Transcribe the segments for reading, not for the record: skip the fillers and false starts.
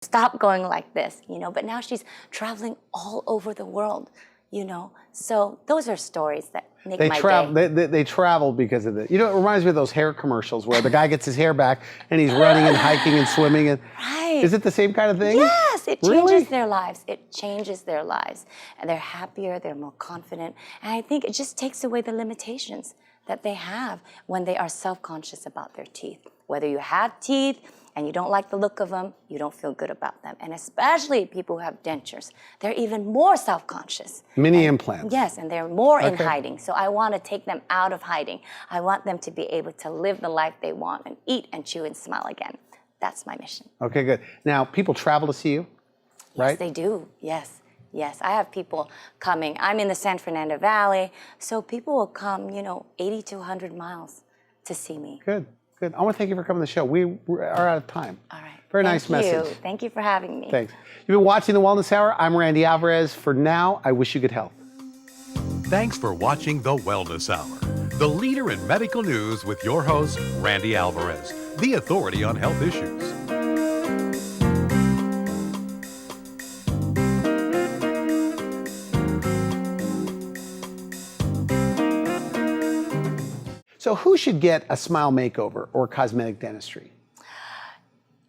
stop going like this, but now she's traveling all over the world, So those are stories that make my day. They travel because of it. It reminds me of those hair commercials where the guy gets his hair back and he's running and hiking and swimming. Right. Is it the same kind of thing? Yes, it Really? changes their lives. It changes their lives. And they're happier, they're more confident. And I think it just takes away the limitations that they have when they are self-conscious about their teeth. Whether you have teeth and you don't like the look of them, you don't feel good about them. And especially people who have dentures, they're even more self-conscious. Mini implants. Yes, and they're more in hiding. So I want to take them out of hiding. I want them to be able to live the life they want and eat and chew and smile again. That's my mission. Okay, good. Now, people travel to see you, right? Yes, they do. Yes. Yes, I have people coming. I'm in the San Fernando Valley, so people will come, 80 to 100 miles to see me. Good, good. I want to thank you for coming to the show. We are out of time. All right. Very nice message. Thank you for having me. Thanks. You've been watching The Wellness Hour. I'm Randy Alvarez. For now, I wish you good health. Thanks for watching The Wellness Hour, the leader in medical news with your host, Randy Alvarez, the authority on health issues. So who should get a smile makeover or cosmetic dentistry?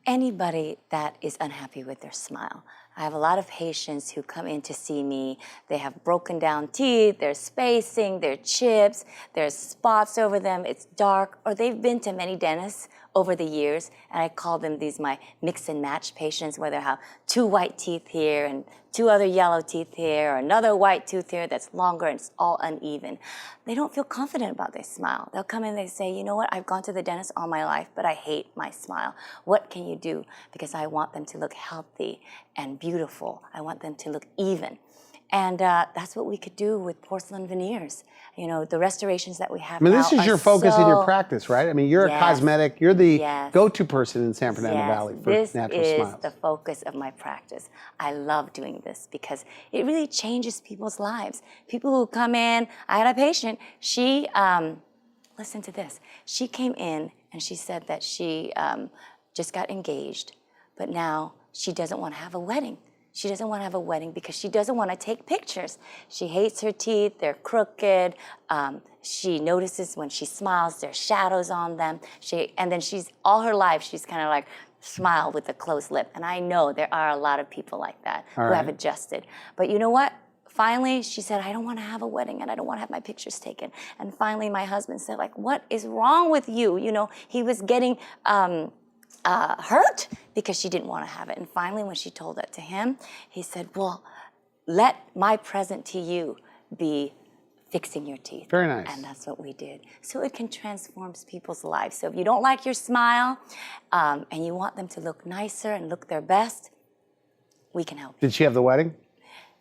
Anybody that is unhappy with their smile. I have a lot of patients who come in to see me. They have broken down teeth, there's spacing, there's chips, there's spots over them, it's dark, or they've been to many dentists over the years, and I call them my mix and match patients, where they have 2 white teeth here and 2 other yellow teeth here, or another white tooth here that's longer and it's all uneven. They don't feel confident about their smile. They'll come in and they say, you know what, I've gone to the dentist all my life, but I hate my smile. What can you do? Because I want them to look healthy and beautiful. I want them to look even. And that's what we could do with porcelain veneers. The restorations that we have now. This is your focus in your practice, right? You're a cosmetic, you're the go-to person in San Fernando Valley for natural smiles. This is the focus of my practice. I love doing this because it really changes people's lives. People who come in, I had a patient, she, listen to this. She came in and she said that she just got engaged, but now she doesn't want to have a wedding. She doesn't want to have a wedding because she doesn't want to take pictures. She hates her teeth, they're crooked. She notices when she smiles, there's shadows on them. And then all her life, she's kind of like, smile with a closed lip. And I know there are a lot of people like that who have adjusted. But you know what? Finally, she said, I don't want to have a wedding and I don't want to have my pictures taken. And finally, my husband said, what is wrong with you? He was getting hurt because she didn't want to have it. And finally, when she told that to him, he said, well, let my present to you be fixing your teeth. Very nice. And that's what we did. So it can transform people's lives. So if you don't like your smile and you want them to look nicer and look their best, we can help you. Did she have the wedding?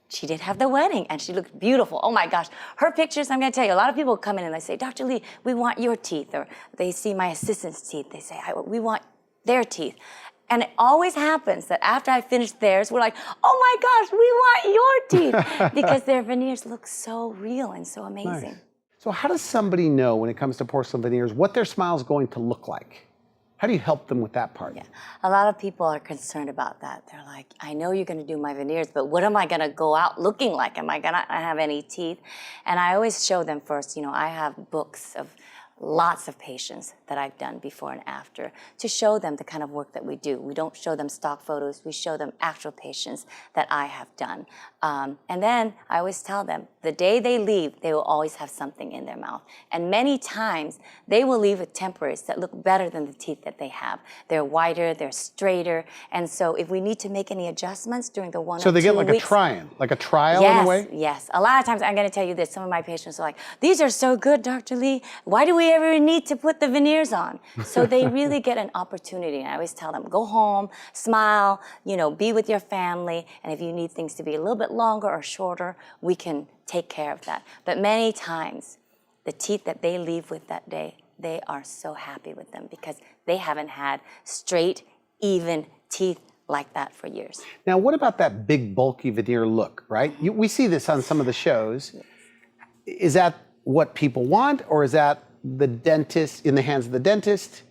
She did have the wedding, and she looked beautiful. Oh my gosh, her pictures, I'm gonna tell you, a lot of people come in and they say, Dr. Lee, we want your teeth. Or they see my assistant's teeth, they say, we want their teeth. And it always happens that after I finish theirs, we're like, oh my gosh, we want your teeth. Because their veneers look so real and so amazing. Nice. So how does somebody know when it comes to porcelain veneers what their smile is going to look like? How do you help them with that part? Yeah, a lot of people are concerned about that. They're like, I know you're gonna do my veneers, but what am I gonna go out looking like? Am I gonna have any teeth? And I always show them first, I have books of lots of patients that I've done before and after to show them the kind of work that we do. We don't show them stock photos, we show them actual patients that I have done. And then I always tell them, the day they leave, they will always have something in their mouth. And many times, they will leave with temporaries that look better than the teeth that they have. They're whiter, they're straighter, and so if we need to make any adjustments during the 1 or 2 weeks. So they get like a try-in, like a trial in a way? Yes, a lot of times, I'm gonna tell you this, some of my patients are like, these are so good, Dr. Lee, why do we ever need to put the veneers on? So they really get an opportunity, and I always tell them, go home, smile, be with your family, and if you need things to be a little bit longer or shorter, we can take care of that. But many times, the teeth that they leave with that day, they are so happy with them because they haven't had straight, even teeth like that for years. Now, what about that big, bulky veneer look, right? We see this on some of the shows. Is that what people want, or is that the dentist, in the hands of the dentist?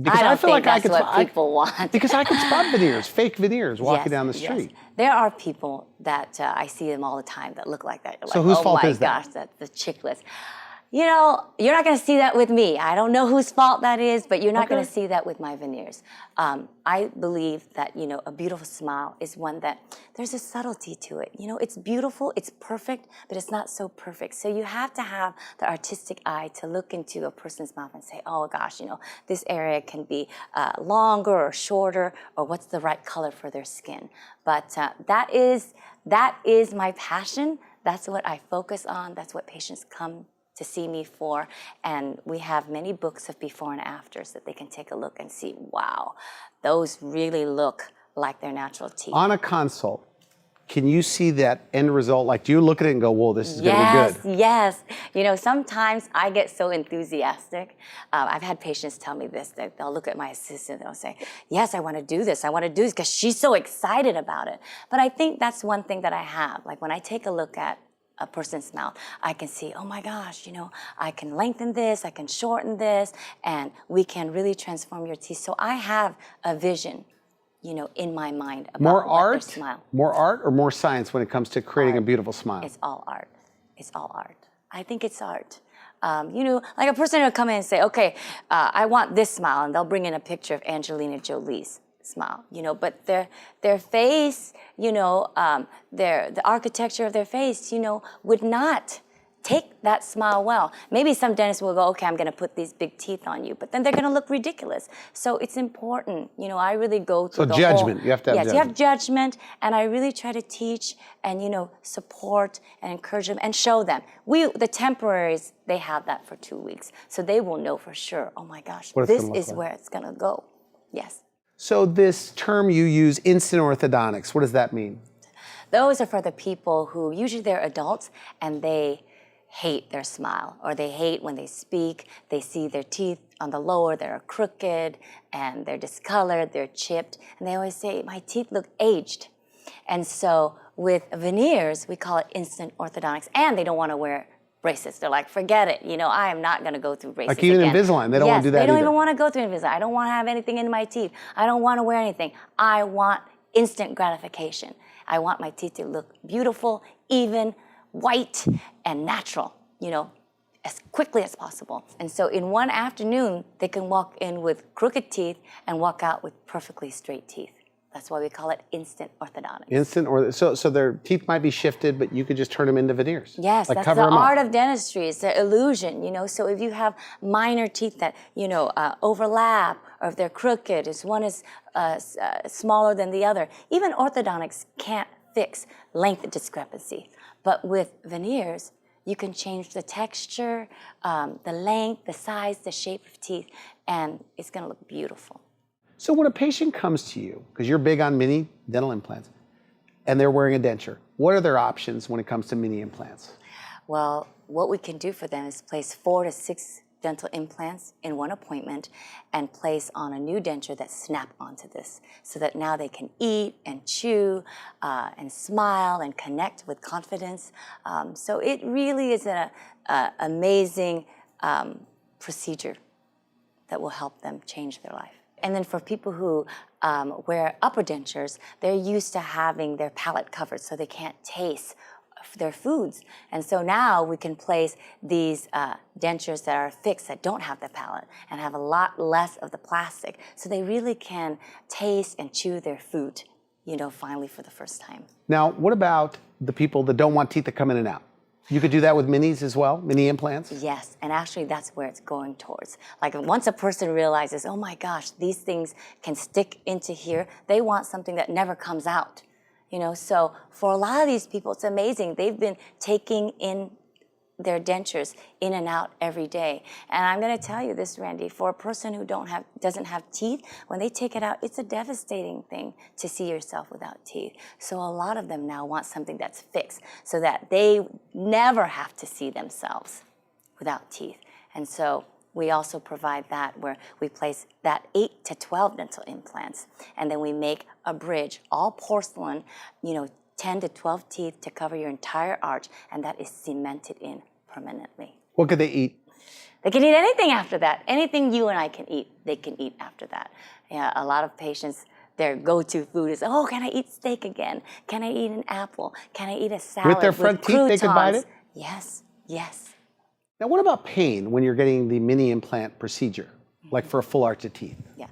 Because I don't feel think like that's what people want. Because I could spot veneers, fake veneers, walking Yes, down the yes. street. There are people that I see them all the time that look like that. You're So like, whose oh fault my is that? gosh, that's the chicklets. You know, you're not going to see that with me. I don't know whose fault that is, but you're not going to see that with my veneers. I believe that, you know, a beautiful smile is one that there's a subtlety to it. You know, it's beautiful, it's perfect, but it's not so perfect. So you have to have the artistic eye to look into a person's mouth and say, oh gosh, you know, this area can be longer or shorter, or what's the right color for their skin. But that is my passion. That's what I focus on. That's what patients come to see me for, and we have many books of before and afters that they can take a look and see, wow, those really look like their natural teeth. On a consult, can you see that end result? Like, do you look at it and go, whoa, this is going to be good? Yes. You know, sometimes I get so enthusiastic. I've had patients tell me this, that they'll look at my assistant and they'll say, yes, I want to do this, because she's so excited about it. But I think that's one thing that I have. Like when I take a look at a person's mouth, I can see, oh my gosh, you know, I can lengthen this, I can shorten this, and we can really transform your teeth. So I have a vision, you know, in my mind about their smile. More art or more science when it comes to creating a beautiful smile? It's all art. It's all art. I think it's art. You know, like a person will come in and say, okay, I want this smile, and they'll bring in a picture of Angelina Jolie's smile, you know, but their face, you know, the architecture of their face, you know, would not take that smile well. Maybe some dentists will go, okay, I'm going to put these big teeth on you, but then they're going to look ridiculous. So it's important, you know, I really go through judgment. You have to have judgment. Yes, you have judgment, and I really try to teach and, you know, support and encourage them and show them. The temporaries, they have that for 2 weeks, so they will know for sure, oh my gosh, this is where it's going to go. Yes. So this term you use, instant orthodontics, what does that mean? Those are for the people who, usually they're adults, and they hate their smile, or they hate when they speak. They see their teeth on the lower, they're crooked, and they're discolored, they're chipped, and they always say, my teeth look aged. And so with veneers, we call it instant orthodontics, and they don't want to wear braces. They're like, forget it. You know, I am not going to go through braces like even again. Invisalign, they don't want to do that they don't either. even want to go through Invisalign. I don't want to have anything in my teeth. I don't want to wear anything. I want instant gratification. I want my teeth to look beautiful, even, white, and natural, you know, as quickly as possible. And so in one afternoon, they can walk in with crooked teeth and walk out with perfectly straight teeth. That's why we call it instant orthodontics. So their teeth might be shifted, but you could just turn them into veneers. Yes, like that's cover the them up. art of dentistry. It's the illusion, you know. So if you have minor teeth that, you know, overlap, or if they're crooked, if one is smaller than the other, even orthodontics can't fix length discrepancy. But with veneers, you can change the texture, the length, the size, the shape of teeth, and it's going to look beautiful. So when a patient comes to you, because you're big on mini dental implants, and they're wearing a denture, what are their options when it comes to mini implants? Well, what we can do for them is place 4 to 6 dental implants in one appointment and place on a new denture that snap onto this, so that now they can eat and chew and smile and connect with confidence. So it really is an amazing procedure that will help them change their life. And then for people who wear upper dentures, they're used to having their palate covered so they can't taste their foods. And so now we can place these dentures that are fixed, that don't have the palate, and have a lot less of the plastic, so they really can taste and chew their food, you know, finally for the first time. Now, what about the people that don't want teeth to come in and out? You could do that with minis as well, mini implants? Yes, and actually that's where it's going towards. Like once a person realizes, oh my gosh, these things can stick into here, they want something that never comes out. You know, so for a lot of these people, it's amazing. They've been taking in their dentures in and out every day. And I'm going to tell you this, Randy, for a person who doesn't have teeth, when they take it out, it's a devastating thing to see yourself without teeth. So a lot of them now want something that's fixed so that they never have to see themselves without teeth. And so we also provide that, where we place that 8 to 12 dental implants, and then we make a bridge, all porcelain, you know, 10 to 12 teeth to cover your entire arch, and that is cemented in permanently. What could they eat? They can eat anything after that. Anything you and I can eat, they can eat after that. Yeah, a lot of patients, their go-to food is, oh, can I eat steak again? Can I eat an apple? Can I eat a salad With their front teeth, they could bite it? Yes, yes. Now, what about pain when you're getting the mini implant procedure, like for a full arch of teeth? Yeah.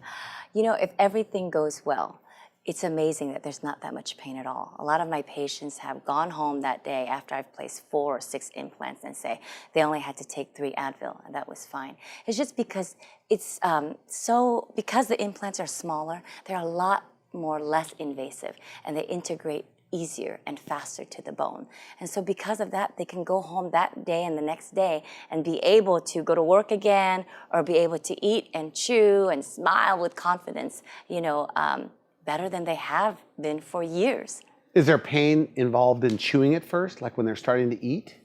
You know, if everything goes well, it's amazing that there's not that much pain at all. A lot of my patients have gone home that day after I've placed 4 or 6 implants and say they only had to take 3 Advil and that was fine. It's just because it's because the implants are smaller, they're a lot more less invasive and they integrate easier and faster to the bone. And so because of that, they can go home that day and the next day and be able to go to work again or be able to eat and chew and smile with confidence, you know, better than they have been for years. Is there pain involved in chewing at first, like when they're starting to eat?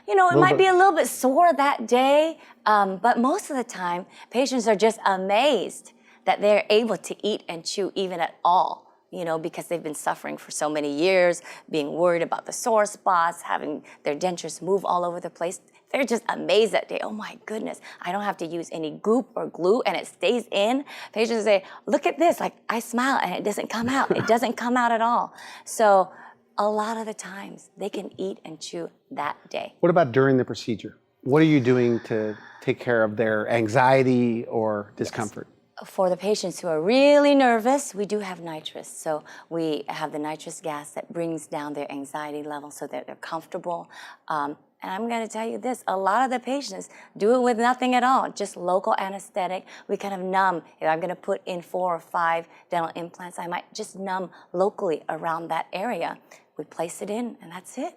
You know, it might be a little bit sore that day, but most of the time, patients are just amazed that they're able to eat and chew even at all, you know, because they've been suffering for so many years, being worried about the sore spots, having their dentures move all over the place. They're just amazed that day. Oh my goodness, I don't have to use any goop or glue and it stays in. Patients say, look at this, like I smile and it doesn't come out. It doesn't come out at all. So a lot of the times they can eat and chew that day. What about during the procedure? What are you doing to take care of their anxiety or discomfort? For the patients who are really nervous, we do have nitrous. So we have the nitrous gas that brings down their anxiety level so that they're comfortable. And I'm going to tell you this, a lot of the patients do it with nothing at all, just local anesthetic. We kind of numb. If I'm going to put in 4 or 5 dental implants, I might just numb locally around that area. We place it in, and that's it.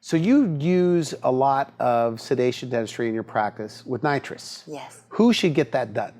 So you use a lot of sedation dentistry in your practice with nitrous. Yes. Who should get that done,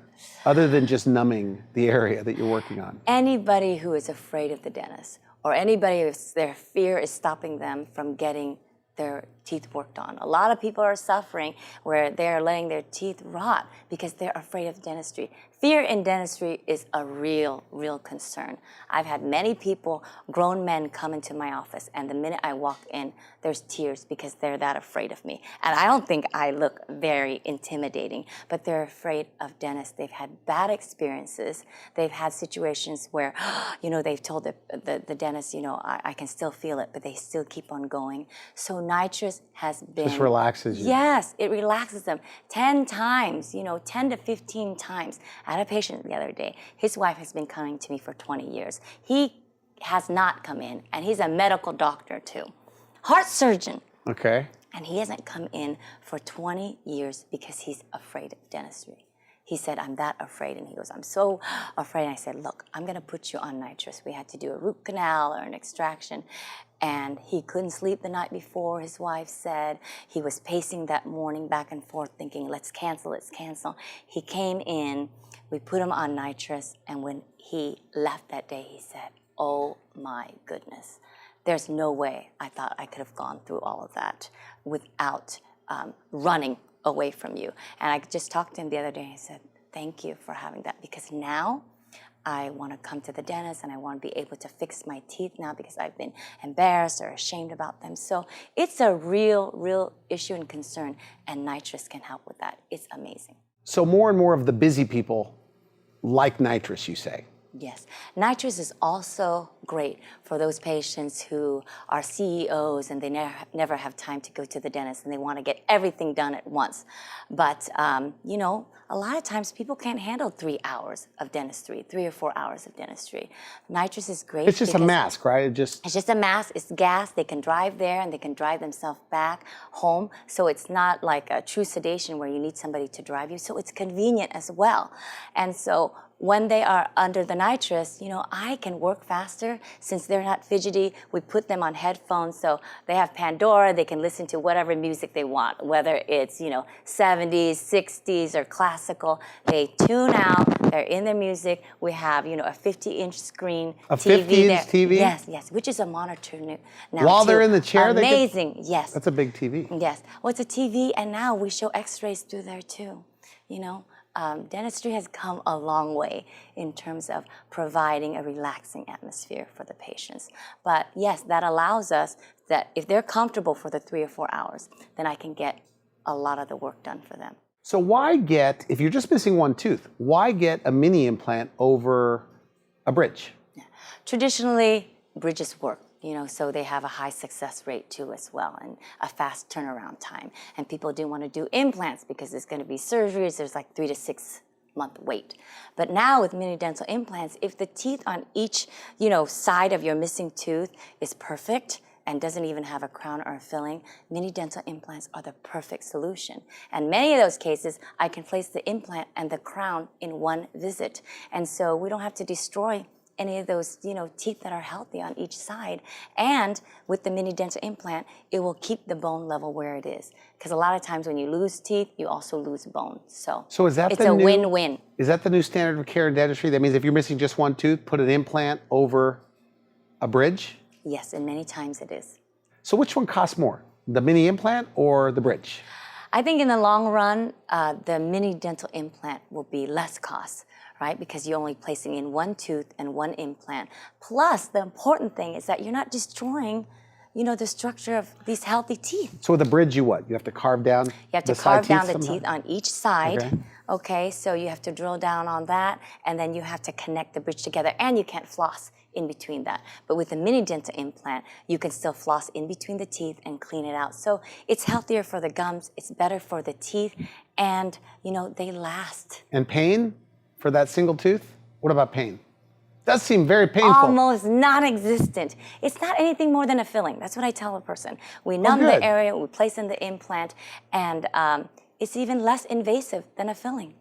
other than just numbing the area that you're working on? Anybody who is afraid of the dentist, or anybody whose their fear is stopping them from getting their teeth worked on. A lot of people are suffering where they're letting their teeth rot because they're afraid of dentistry. Fear in dentistry is a real, real concern. I've had many people, grown men, come into my office, and the minute I walk in, there's tears because they're that afraid of me. And I don't think I look very intimidating, but they're afraid of dentists. They've had bad experiences. They've had situations where, you know, they've told the dentist, you know, I can still feel it, but they still keep on going. So nitrous has been... Just relaxes you. Yes, it relaxes them 10 times, you know, 10 to 15 times. I had a patient the other day. His wife has been coming to me for 20 years. He has not come in, and he's a medical doctor too. Heart surgeon. Okay. And he hasn't come in for 20 years because he's afraid of dentistry. He said, I'm that afraid. And he goes, I'm so afraid. And I said, look, I'm going to put you on nitrous. We had to do a root canal or an extraction. And he couldn't sleep the night before, his wife said. He was pacing that morning back and forth thinking, let's cancel, let's cancel. He came in, we put him on nitrous, and when he left that day, he said, oh my goodness, there's no way I thought I could have gone through all of that without running away from you. And I just talked to him the other day and I said, thank you for having that, because now I want to come to the dentist and I want to be able to fix my teeth now because I've been embarrassed or ashamed about them. So it's a real, real issue and concern, and nitrous can help with that. It's amazing. So more and more of the busy people like nitrous, you say? Yes. Nitrous is also great for those patients who are CEOs and they never have time to go to the dentist and they want to get everything done at once. But, you know, a lot of times people can't handle 3 hours of dentistry, 3 or 4 hours of dentistry. Nitrous is great. It's just a mask, right? It's just a mask. It's gas. They can drive there and they can drive themselves back home. So it's not like a true sedation where you need somebody to drive you. So it's convenient as well. And so when they are under the nitrous, you know, I can work faster since they're not fidgety. We put them on headphones, so they have Pandora. They can listen to whatever music they want, whether it's, you know, 70s, 60s, or classical. They tune out. They're in their music. We have, you know, a 50-inch screen a TV 50-inch TV? Yes, yes, which is a monitor now. While too. they're in the chair, amazing. Yes, that's a big TV. Yes, well, it's a TV, and now we show X-rays through there too. You know. Dentistry has come a long way in terms of providing a relaxing atmosphere for the patients. But yes, that allows us that if they're comfortable for the 3 or 4 hours, then I can get a lot of the work done for them. So why get, if you're just missing one tooth, why get a mini implant over a bridge? Traditionally, bridges work, so they have a high success rate too as well, and a fast turnaround time. And people do want to do implants because there's going to be surgeries. There's like 3 to 6 month wait. But now with mini dental implants, if the teeth on each, side of your missing tooth is perfect and doesn't even have a crown or a filling, mini dental implants are the perfect solution. And many of those cases, I can place the implant and the crown in one visit. And so we don't have to destroy any of those, teeth that are healthy on each side. And with the mini dental implant, it will keep the bone level where it is. Because a lot of times when you lose teeth, you also lose bone. So is that it's a win-win. Is that the new standard of care in dentistry? That means if you're missing just one tooth, put an implant over a bridge? Yes, and many times it is. So which one costs more, the mini implant or the bridge? I think in the long run, the mini dental implant will be less cost, right? Because you're only placing in one tooth and one implant. Plus, the important thing is that you're not destroying, the structure of these healthy teeth. So with a bridge, you what? You have to carve down the You have to carve down the teeth on each side. Okay, so you have to drill down on that, and then you have to connect the bridge together, and you can't floss in between that. But with a mini dental implant, you can still floss in between the teeth and clean it out. So it's healthier for the gums, it's better for the teeth, and they last. And pain for that single tooth? What about pain? Does seem very painful. Almost non-existent. It's not anything more than a filling. That's what I tell a person. We numb the area, we place in the implant, and it's even less invasive than a filling.